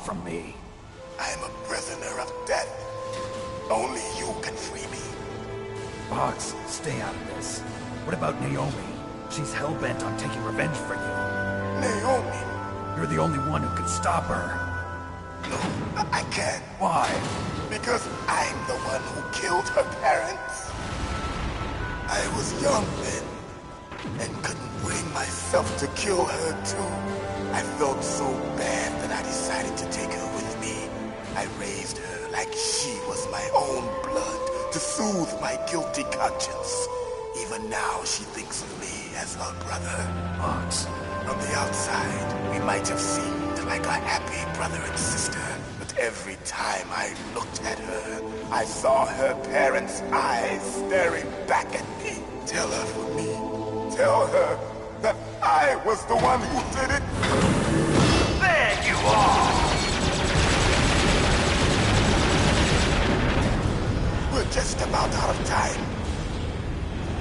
From me. I am a prisoner of death. Only you can free me. Fox, stay out of this. What about Naomi? She's hell-bent on taking revenge for you. Naomi? You're the only one who can stop her. No, I can't. Why? Because I'm the one who killed her parents. I was young then, and couldn't bring myself to kill her too. I felt so bad that I decided to take her with me. I raised her like she was my own blood to soothe my guilty conscience. Even now she thinks of me as her brother. Fox. From the outside, we might have seemed like a happy brother and sister, but every time I looked at her, I saw her parents' eyes staring back at me. Tell her for me. Tell her that I was the one who did it. We're just about out of time.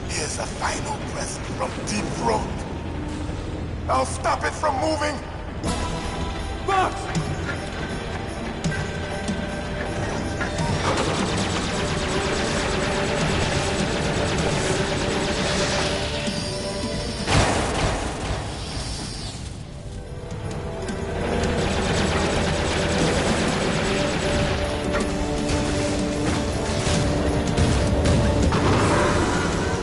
Here's a final present from Deep Throat. I'll stop it from moving. Fox!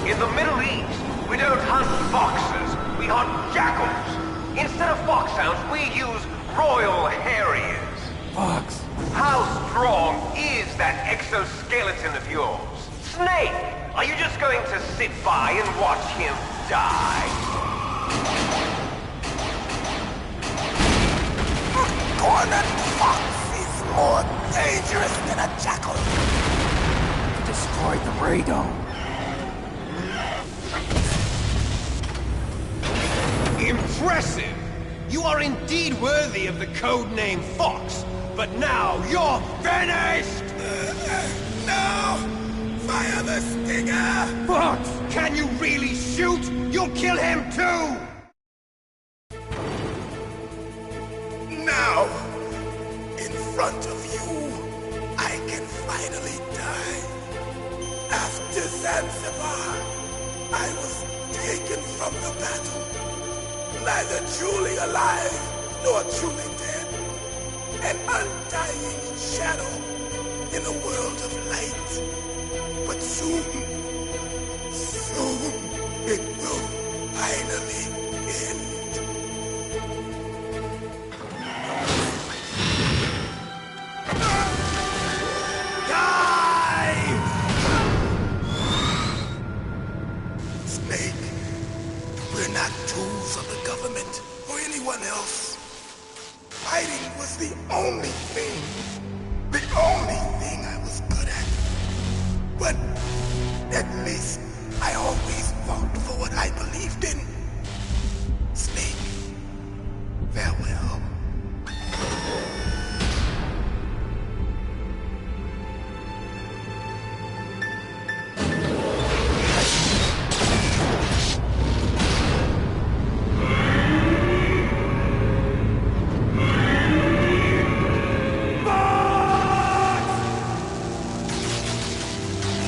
In the Middle East, we don't hunt foxes, we hunt jackals. Instead of foxhounds, we use Royal Harriers. Fox! How strong is that exoskeleton of yours? Snake, are you just going to sit by and watch him die? Cornered fox is more dangerous than a jackal. Destroyed the radome. Impressive! You are indeed worthy of the code name Fox, but now you're finished! No! Fire the stinger! Fox! Can you really shoot? You'll kill him too! Now, in front of you, I can finally die. After Zanzibar, I was taken from the battle. Neither truly alive nor truly dead. An undying shadow in a world of light. But soon it will finally end. Snake, we're not tools of the government or anyone else. Fighting was the only thing I was good at. But at least I always fought for what I believed in. Snake, farewell.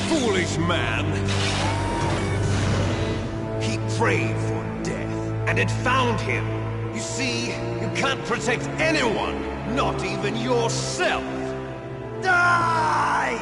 Foolish man! He prayed for death, and it found him. You see, you can't protect anyone, not even yourself. Die!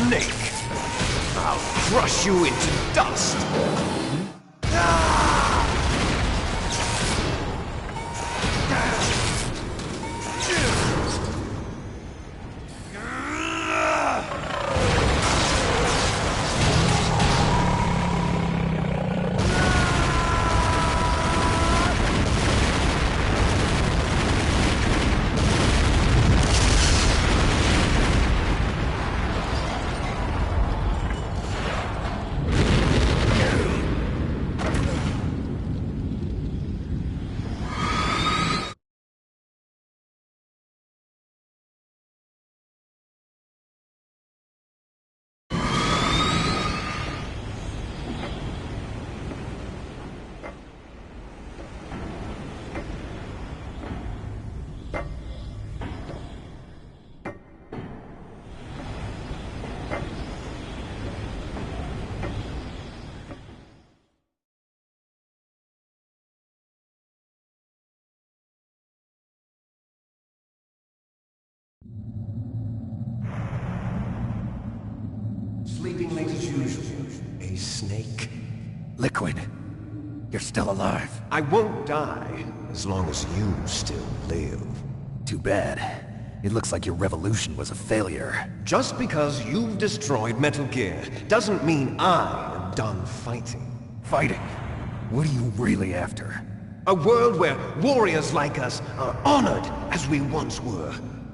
snake. I'll crush you into dust. Sleeping late as usual. A snake? Liquid, you're still alive. I won't die as long as you still live. Too bad. It looks like your revolution was a failure. Just because you've destroyed Metal Gear doesn't mean I am done fighting. Fighting? What are you really after? A world where warriors like us are honored as we once were,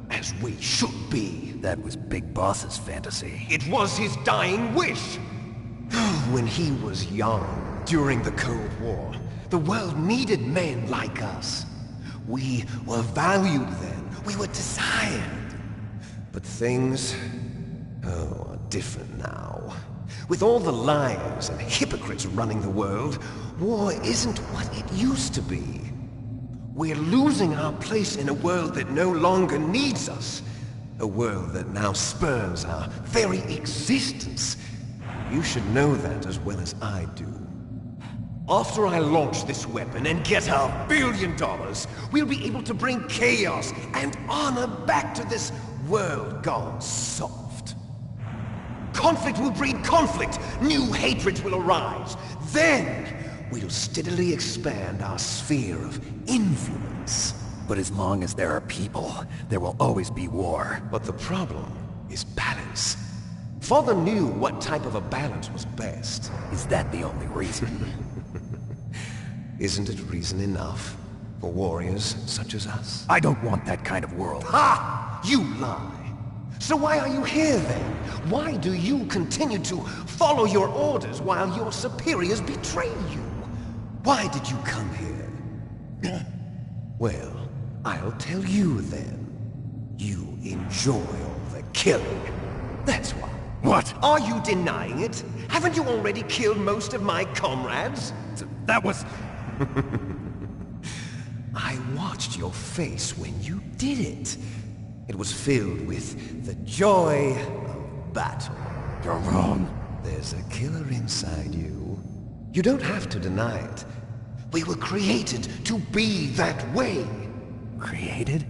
as we should be. That was Big Boss's fantasy. It was his dying wish. When he was young, during the Cold War, the world needed men like us. We were valued then. We were desired. But things, are different now. With all the liars and hypocrites running the world, war isn't what it used to be. We're losing our place in a world that no longer needs us. A world that now spurns our very existence. You should know that as well as I do. After I launch this weapon and get $1 billion, we'll be able to bring chaos and honor back to this world gone soft. Conflict will breed conflict. New hatreds will arise. Then, we'll steadily expand our sphere of influence. But as long as there are people, there will always be war. But the problem is balance. Father knew what type of a balance was best. Is that the only reason? Isn't it reason enough for warriors such as us? I don't want that kind of world. Ha! You lie! So why are you here then? Why do you continue to follow your orders while your superiors betray you? Why did you come here? Well, I'll tell you then. You enjoy all the killing. That's why. What? Are you denying it? Haven't you already killed most of my comrades? That was... I watched your face when you did it. It was filled with the joy of battle. You're wrong. There's a killer inside you. You don't have to deny it. We were created to be that way. Created?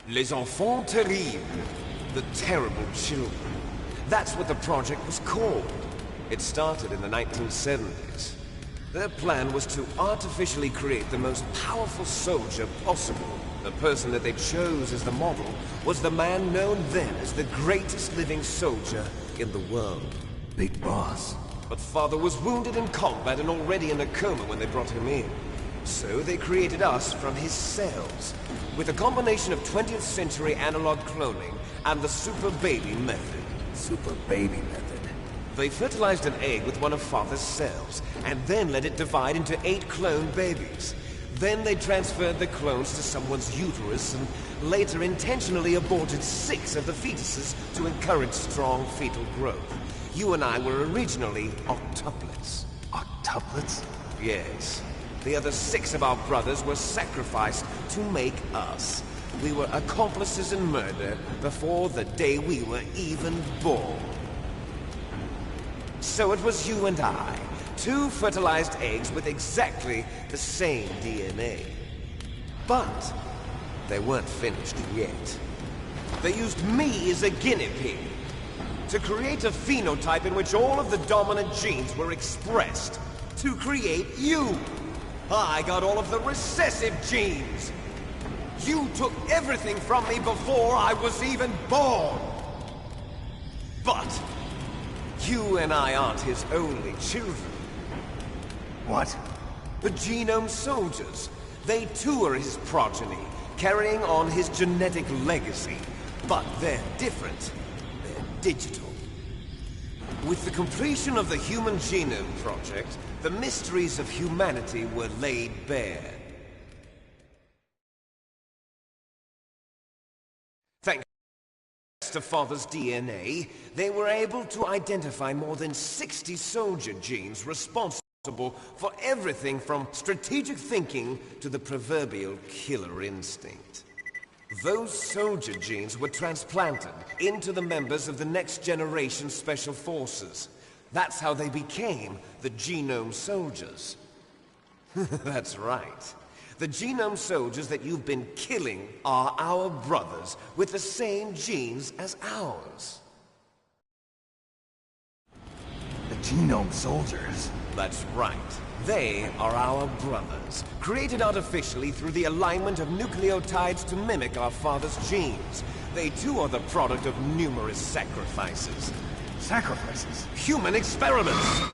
Les enfants terribles. The terrible children. That's what the project was called. It started in the 1970s. Their plan was to artificially create the most powerful soldier possible. The person that they chose as the model was the man known then as the greatest living soldier in the world. Big Boss. But Father was wounded in combat and already in a coma when they brought him in. So they created us from his cells, with a combination of 20th century analog cloning and the Super Baby method. Super Baby method. They fertilized an egg with one of Father's cells, and then let it divide into 8 clone babies. Then they transferred the clones to someone's uterus, and later intentionally aborted 6 of the fetuses to encourage strong fetal growth. You and I were originally octuplets. Octuplets? Yes. The other 6 of our brothers were sacrificed to make us. We were accomplices in murder before the day we were even born. So it was you and I, 2 fertilized eggs with exactly the same DNA. But they weren't finished yet. They used me as a guinea pig to create a phenotype in which all of the dominant genes were expressed to create you. I got all of the recessive genes. You took everything from me before I was even born. But you and I aren't his only children. What? The Genome Soldiers. They too are his progeny, carrying on his genetic legacy. But they're different. They're digital. With the completion of the Human Genome Project, the mysteries of humanity were laid bare. Thanks to Father's DNA, they were able to identify more than 60 soldier genes responsible for everything from strategic thinking to the proverbial killer instinct. Those soldier genes were transplanted into the members of the next generation Special Forces. That's how they became the Genome Soldiers. That's right. The Genome Soldiers that you've been killing are our brothers with the same genes as ours. The Genome Soldiers? That's right. They are our brothers, created artificially through the alignment of nucleotides to mimic our father's genes. They too are the product of numerous sacrifices. Sacrifices? Human experiments!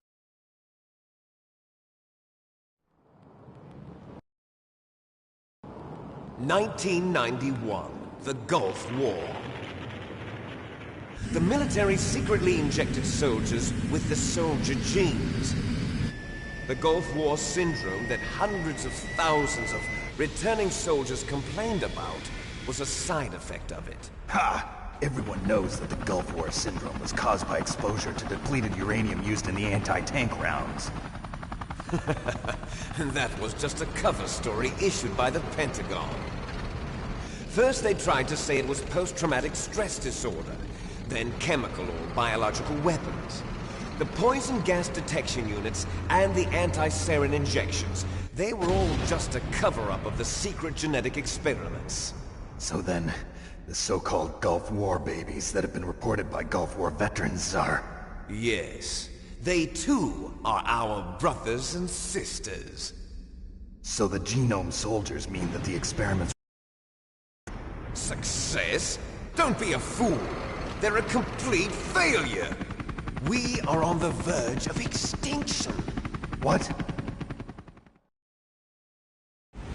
(1991), the Gulf War. The military secretly injected soldiers with the soldier genes. The Gulf War syndrome that hundreds of thousands of returning soldiers complained about was a side effect of it. Ha! Everyone knows that the Gulf War syndrome was caused by exposure to depleted uranium used in the anti-tank rounds. That was just a cover story issued by the Pentagon. First they tried to say it was post-traumatic stress disorder, then chemical or biological weapons. The poison gas detection units and the anti-sarin injections, they were all just a cover-up of the secret genetic experiments. So then, the so-called Gulf War babies that have been reported by Gulf War veterans are... Yes. They too are our brothers and sisters. So the Genome Soldiers mean that the experiments... Success? Don't be a fool. They're a complete failure. We are on the verge of extinction. What?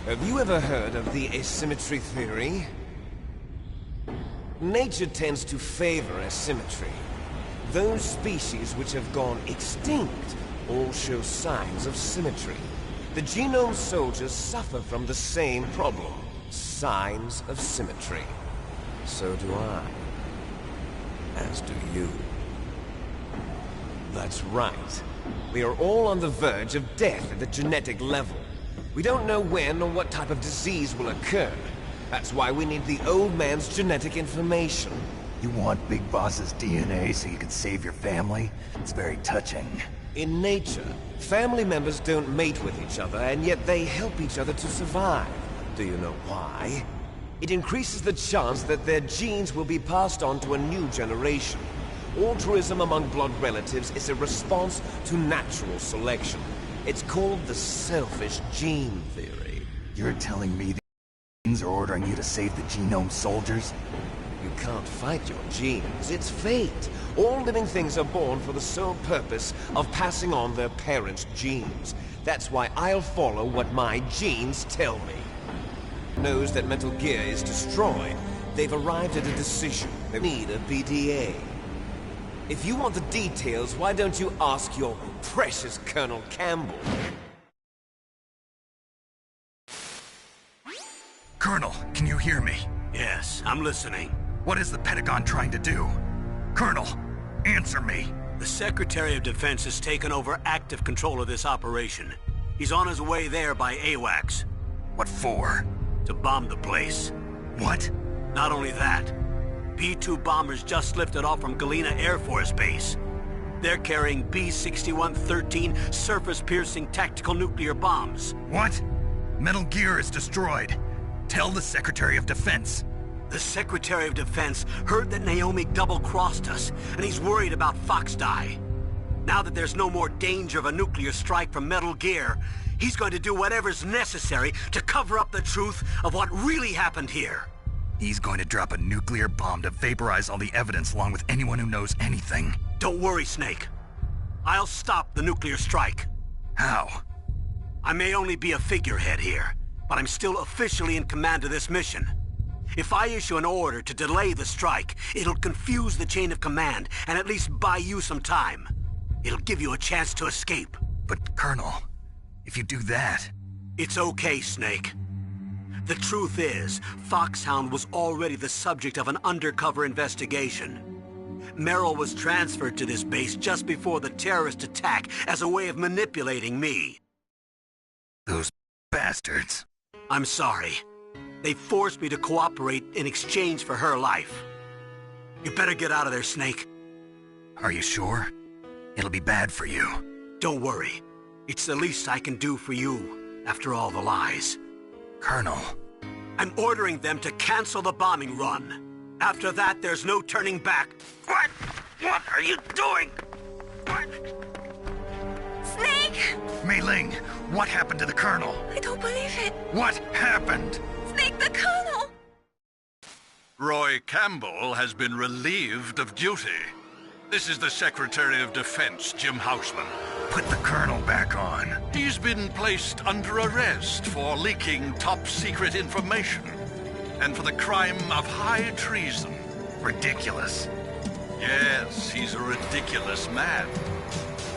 Have you ever heard of the asymmetry theory? Nature tends to favor asymmetry. Those species which have gone extinct all show signs of symmetry. The Genome Soldiers suffer from the same problem, signs of symmetry. So do I. As do you. That's right. We are all on the verge of death at the genetic level. We don't know when or what type of disease will occur. That's why we need the old man's genetic information. You want Big Boss's DNA so you can save your family? It's very touching. In nature, family members don't mate with each other, and yet they help each other to survive. Do you know why? It increases the chance that their genes will be passed on to a new generation. Altruism among blood relatives is a response to natural selection. It's called the selfish gene theory. You're telling me the genes are ordering you to save the Genome Soldiers? You can't fight your genes. It's fate. All living things are born for the sole purpose of passing on their parents' genes. That's why I'll follow what my genes tell me. Knows that Metal Gear is destroyed. They've arrived at a decision. They need a PDA. If you want the details, why don't you ask your precious Colonel Campbell? Colonel, can you hear me? Yes, I'm listening. What is the Pentagon trying to do? Colonel, answer me. The Secretary of Defense has taken over active control of this operation. He's on his way there by AWACS. What for? To bomb the place. What? Not only that, B-2 bombers just lifted off from Galena Air Force Base. They're carrying B-6113 surface-piercing tactical nuclear bombs. What? Metal Gear is destroyed. Tell the Secretary of Defense. The Secretary of Defense heard that Naomi double-crossed us, and he's worried about Foxdie. Now that there's no more danger of a nuclear strike from Metal Gear, he's going to do whatever's necessary to cover up the truth of what really happened here. He's going to drop a nuclear bomb to vaporize all the evidence along with anyone who knows anything. Don't worry, Snake. I'll stop the nuclear strike. How? I may only be a figurehead here, but I'm still officially in command of this mission. If I issue an order to delay the strike, it'll confuse the chain of command and at least buy you some time. It'll give you a chance to escape. But, Colonel, if you do that... It's okay, Snake. The truth is, Foxhound was already the subject of an undercover investigation. Merrill was transferred to this base just before the terrorist attack as a way of manipulating me. Those bastards. I'm sorry. They forced me to cooperate in exchange for her life. You better get out of there, Snake. Are you sure? It'll be bad for you. Don't worry. It's the least I can do for you, after all the lies. Colonel. I'm ordering them to cancel the bombing run. After that, there's no turning back. What? What are you doing? What? Snake! Mei Ling, what happened to the Colonel? I don't believe it. What happened? Snake, the Colonel! Roy Campbell has been relieved of duty. This is the Secretary of Defense, Jim Houseman. Put the Colonel back on. He's been placed under arrest for leaking top-secret information and for the crime of high treason. Ridiculous. Yes, he's a ridiculous man.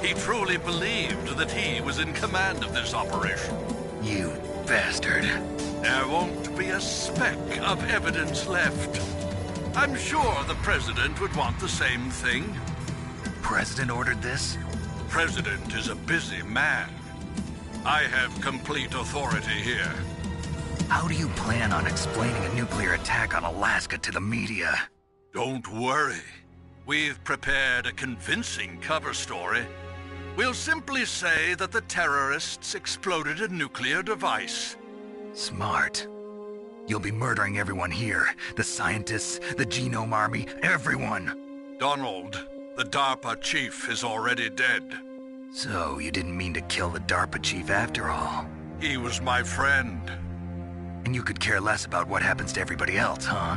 He truly believed that he was in command of this operation. You bastard. There won't be a speck of evidence left. I'm sure the President would want the same thing. President ordered this? President is a busy man. I have complete authority here. How do you plan on explaining a nuclear attack on Alaska to the media? Don't worry. We've prepared a convincing cover story. We'll simply say that the terrorists exploded a nuclear device. Smart. You'll be murdering everyone here. The scientists, the Genome Army, everyone. Donald, the DARPA chief, is already dead. So, you didn't mean to kill the DARPA chief after all. He was my friend. And you could care less about what happens to everybody else, huh?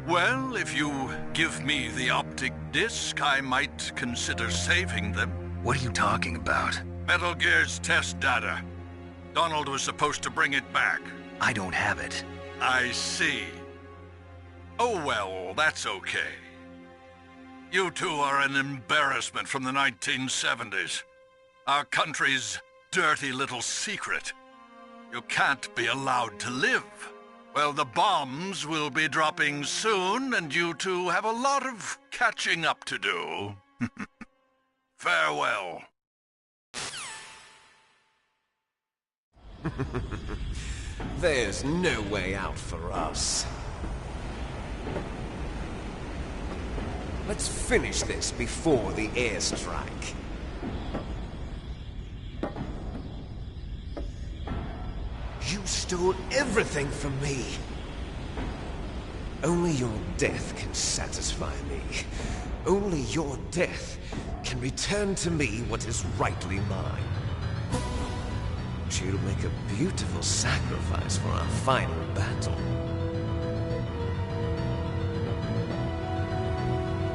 Well, if you give me the optic disc, I might consider saving them. What are you talking about? Metal Gear's test data. Donald was supposed to bring it back. I don't have it. I see. Oh well, that's okay. You two are an embarrassment from the 1970s. Our country's dirty little secret. You can't be allowed to live. Well, the bombs will be dropping soon, and you two have a lot of catching up to do. Farewell. There's no way out for us. Let's finish this before the airstrike. You stole everything from me. Only your death can satisfy me. Only your death can return to me what is rightly mine. She'll make a beautiful sacrifice for our final battle.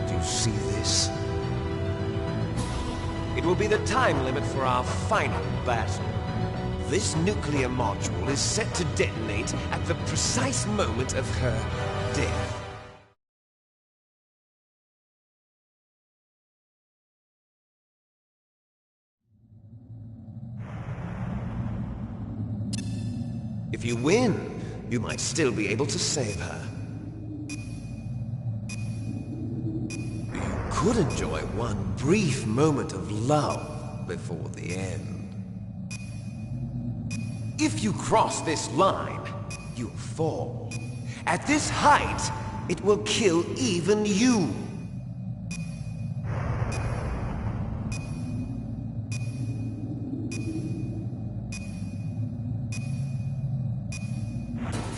Do you see this? It will be the time limit for our final battle. This nuclear module is set to detonate at the precise moment of her death. If you win, you might still be able to save her. You could enjoy one brief moment of love before the end. If you cross this line, you'll fall. At this height, it will kill even you.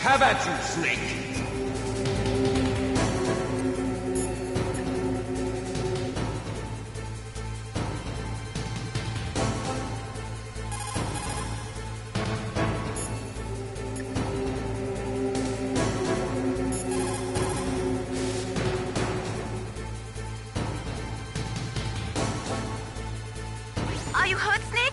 Have Have at you, Snake! Are you hurt, Snake?